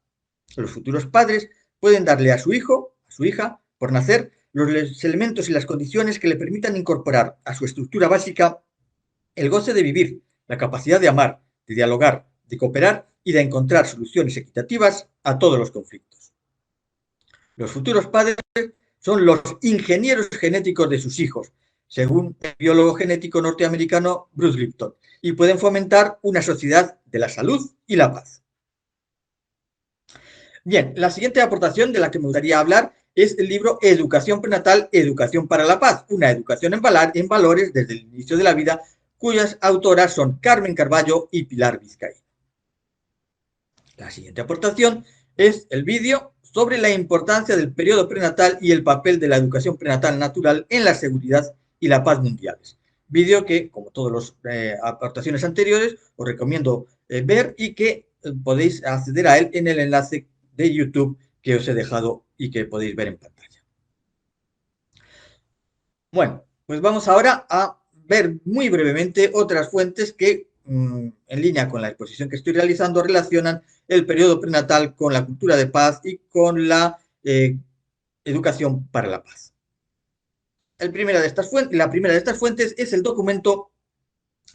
Los futuros padres pueden darle a su hijo, a su hija, por nacer, los elementos y las condiciones que le permitan incorporar a su estructura básica el goce de vivir, la capacidad de amar, de dialogar, de cooperar y de encontrar soluciones equitativas a todos los conflictos. Los futuros padres son los ingenieros genéticos de sus hijos, según el biólogo genético norteamericano Bruce Lipton, y pueden fomentar una sociedad de la salud y la paz. Bien, la siguiente aportación de la que me gustaría hablar es el libro Educación prenatal, educación para la paz, una educación en valores desde el inicio de la vida, cuyas autoras son Carmen Carballo y Pilar Vizcaíno. La siguiente aportación es el vídeo sobre la importancia del periodo prenatal y el papel de la educación prenatal natural en la seguridad y la paz mundiales. Vídeo que, como todas las aportaciones anteriores, os recomiendo ver y que podéis acceder a él en el enlace de YouTube que os he dejado y que podéis ver en pantalla. Bueno, pues vamos ahora a ver muy brevemente otras fuentes que, en línea con la exposición que estoy realizando, relacionan el periodo prenatal con la cultura de paz y con la educación para la paz. La primera de estas fuentes es el documento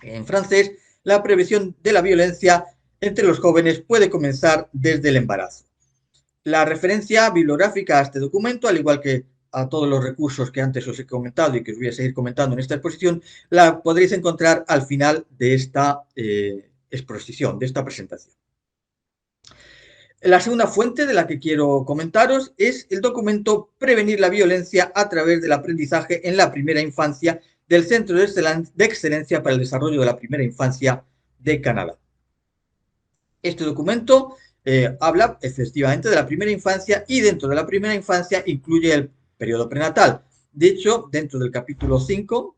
en francés, La prevención de la violencia entre los jóvenes puede comenzar desde el embarazo. La referencia bibliográfica a este documento, al igual que a todos los recursos que antes os he comentado y que os voy a seguir comentando en esta exposición, la podréis encontrar al final de esta exposición, de esta presentación. La segunda fuente de la que quiero comentaros es el documento Prevenir la violencia a través del aprendizaje en la primera infancia del Centro de Excelencia para el Desarrollo de la Primera Infancia de Canadá. Este documento habla efectivamente de la primera infancia y dentro de la primera infancia incluye el periodo prenatal. De hecho, dentro del capítulo 5,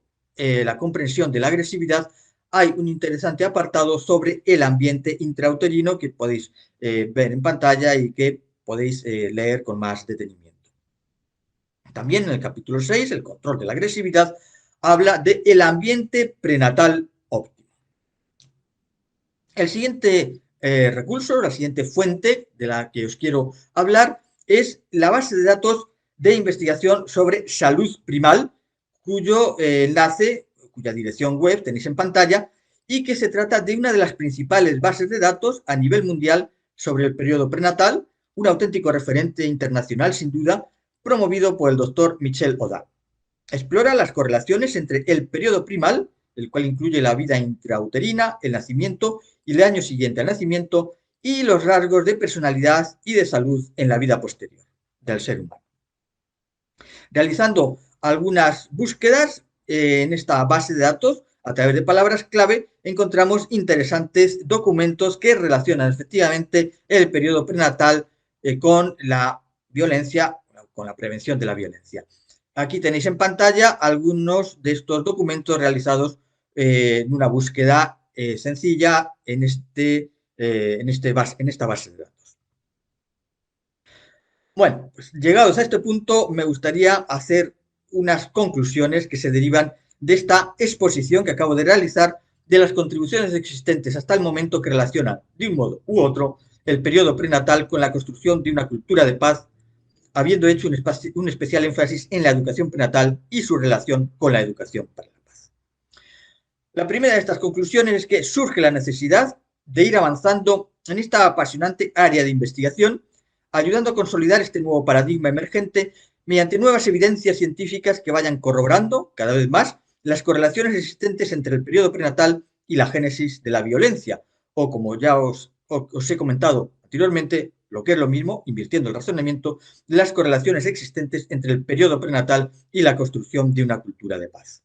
la comprensión de la agresividad, hay un interesante apartado sobre el ambiente intrauterino que podéis ver en pantalla y que podéis leer con más detenimiento. También en el capítulo 6, el control de la agresividad, habla del ambiente prenatal óptimo. El siguiente recurso, la siguiente fuente de la que os quiero hablar es la base de datos de investigación sobre salud primal, cuyo enlace, cuya dirección web tenéis en pantalla, y que se trata de una de las principales bases de datos a nivel mundial sobre el periodo prenatal, un auténtico referente internacional sin duda, promovido por el doctor Michel Audin. Explora las correlaciones entre el periodo primal, el cual incluye la vida intrauterina, el nacimiento y el año siguiente al nacimiento, y los rasgos de personalidad y de salud en la vida posterior del ser humano. Realizando algunas búsquedas en esta base de datos, a través de palabras clave, encontramos interesantes documentos que relacionan efectivamente el periodo prenatal con la violencia, con la prevención de la violencia. Aquí tenéis en pantalla algunos de estos documentos realizados en una búsqueda sencilla en esta base de datos. Bueno, pues llegados a este punto me gustaría hacer unas conclusiones que se derivan de esta exposición que acabo de realizar de las contribuciones existentes hasta el momento que relacionan de un modo u otro el periodo prenatal con la construcción de una cultura de paz, habiendo hecho un especial énfasis en la educación prenatal y su relación con la educación para la paz. La primera de estas conclusiones es que surge la necesidad de ir avanzando en esta apasionante área de investigación, ayudando a consolidar este nuevo paradigma emergente mediante nuevas evidencias científicas que vayan corroborando cada vez más las correlaciones existentes entre el periodo prenatal y la génesis de la violencia, o como ya os he comentado anteriormente, lo que es lo mismo, invirtiendo el razonamiento, las correlaciones existentes entre el periodo prenatal y la construcción de una cultura de paz.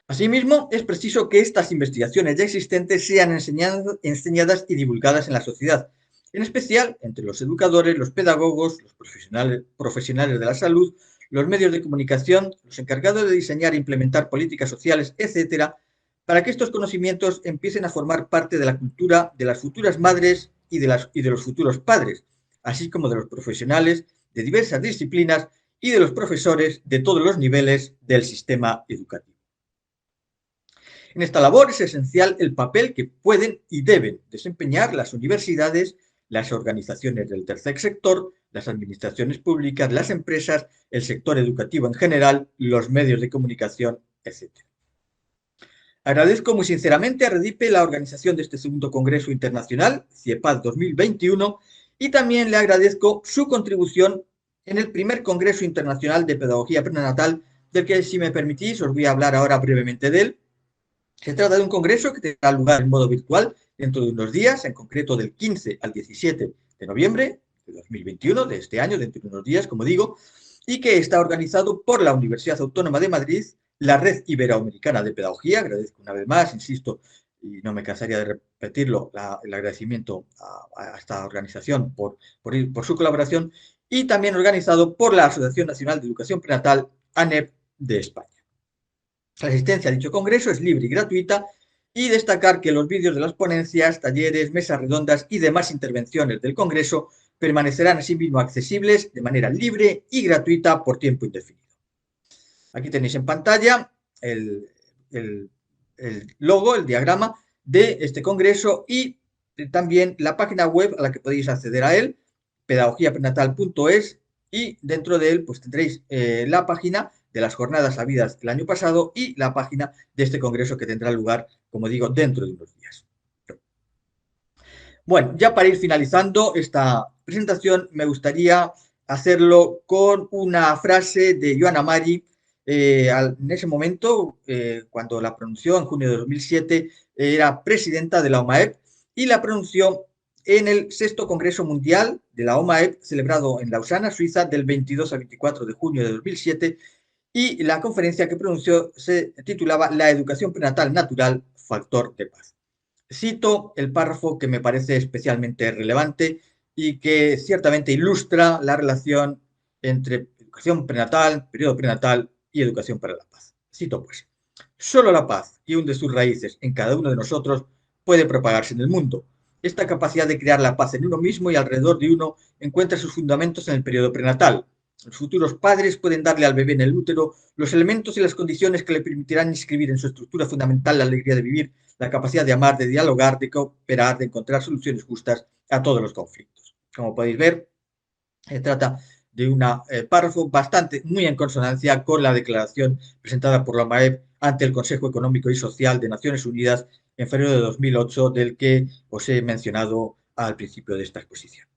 Asimismo, es preciso que estas investigaciones ya existentes sean enseñadas y divulgadas en la sociedad, en especial entre los educadores, los pedagogos, los profesionales de la salud, los medios de comunicación, los encargados de diseñar e implementar políticas sociales, etcétera, para que estos conocimientos empiecen a formar parte de la cultura de las futuras madres y de los futuros padres, así como de los profesionales de diversas disciplinas y de los profesores de todos los niveles del sistema educativo. En esta labor es esencial el papel que pueden y deben desempeñar las universidades, las organizaciones del tercer sector, las administraciones públicas, las empresas, el sector educativo en general, los medios de comunicación, etc. Agradezco muy sinceramente a Redipe la organización de este segundo Congreso Internacional, CIEPAZ 2021, y también le agradezco su contribución en el primer Congreso Internacional de Pedagogía Prenatal, del que, si me permitís, os voy a hablar ahora brevemente de él. Se trata de un congreso que tendrá lugar en modo virtual dentro de unos días, en concreto del 15 al 17 de noviembre de 2021, de este año, dentro de unos días, como digo, y que está organizado por la Universidad Autónoma de Madrid, la Red Iberoamericana de Pedagogía. Agradezco una vez más, insisto, y no me cansaría de repetirlo, el agradecimiento a esta organización por su colaboración, y también organizado por la Asociación Nacional de Educación Prenatal, ANEP, de España. La asistencia a dicho congreso es libre y gratuita, y destacar que los vídeos de las ponencias, talleres, mesas redondas y demás intervenciones del congreso permanecerán asimismo accesibles de manera libre y gratuita por tiempo indefinido. Aquí tenéis en pantalla el logo, el diagrama de este congreso y también la página web a la que podéis acceder a él, pedagogiaprenatal.es, y dentro de él pues tendréis la página de las jornadas habidas el año pasado y la página de este congreso que tendrá lugar, como digo, dentro de unos días. Bueno, ya para ir finalizando esta presentación, me gustaría hacerlo con una frase de Joan Amari. En ese momento, cuando la pronunció en junio de 2007, era presidenta de la OMAEP y la pronunció en el 6º Congreso Mundial de la OMAEP, celebrado en Lausana, Suiza, del 22 al 24 de junio de 2007, y la conferencia que pronunció se titulaba La educación prenatal natural, factor de paz. Cito el párrafo que me parece especialmente relevante y que ciertamente ilustra la relación entre educación prenatal, periodo prenatal y educación para la paz. Cito pues: solo la paz, que hunde sus raíces en cada uno de nosotros, puede propagarse en el mundo. Esta capacidad de crear la paz en uno mismo y alrededor de uno encuentra sus fundamentos en el periodo prenatal. Los futuros padres pueden darle al bebé en el útero los elementos y las condiciones que le permitirán inscribir en su estructura fundamental la alegría de vivir, la capacidad de amar, de dialogar, de cooperar, de encontrar soluciones justas a todos los conflictos. Como podéis ver, se trata de un párrafo muy en consonancia con la declaración presentada por la OMAEP ante el Consejo Económico y Social de Naciones Unidas en febrero de 2008, del que os he mencionado al principio de esta exposición.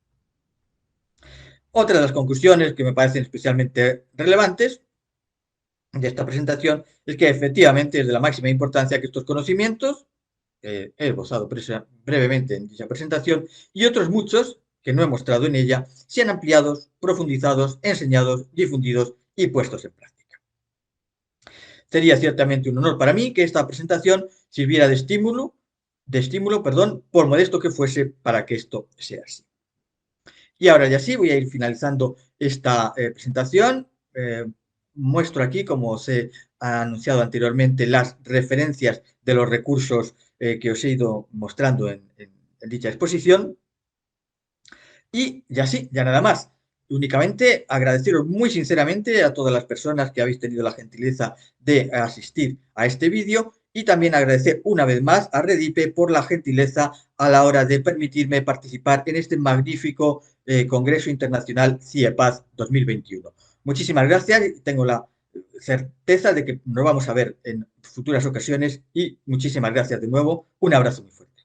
Otra de las conclusiones que me parecen especialmente relevantes de esta presentación es que efectivamente es de la máxima importancia que estos conocimientos, he esbozado brevemente en dicha presentación, y otros muchos que no he mostrado en ella, sean ampliados, profundizados, enseñados, difundidos y puestos en práctica. Sería ciertamente un honor para mí que esta presentación sirviera de estímulo, por modesto que fuese, para que esto sea así. Y ahora ya sí, voy a ir finalizando esta presentación. Muestro aquí, como os he anunciado anteriormente, las referencias de los recursos que os he ido mostrando en dicha exposición. Y ya sí, ya nada más. Únicamente agradeceros muy sinceramente a todas las personas que habéis tenido la gentileza de asistir a este vídeo, y también agradecer una vez más a Redipe por la gentileza a la hora de permitirme participar en este magnífico Congreso Internacional CIEPAZ 2021. Muchísimas gracias, y tengo la certeza de que nos vamos a ver en futuras ocasiones, y muchísimas gracias de nuevo. Un abrazo muy fuerte.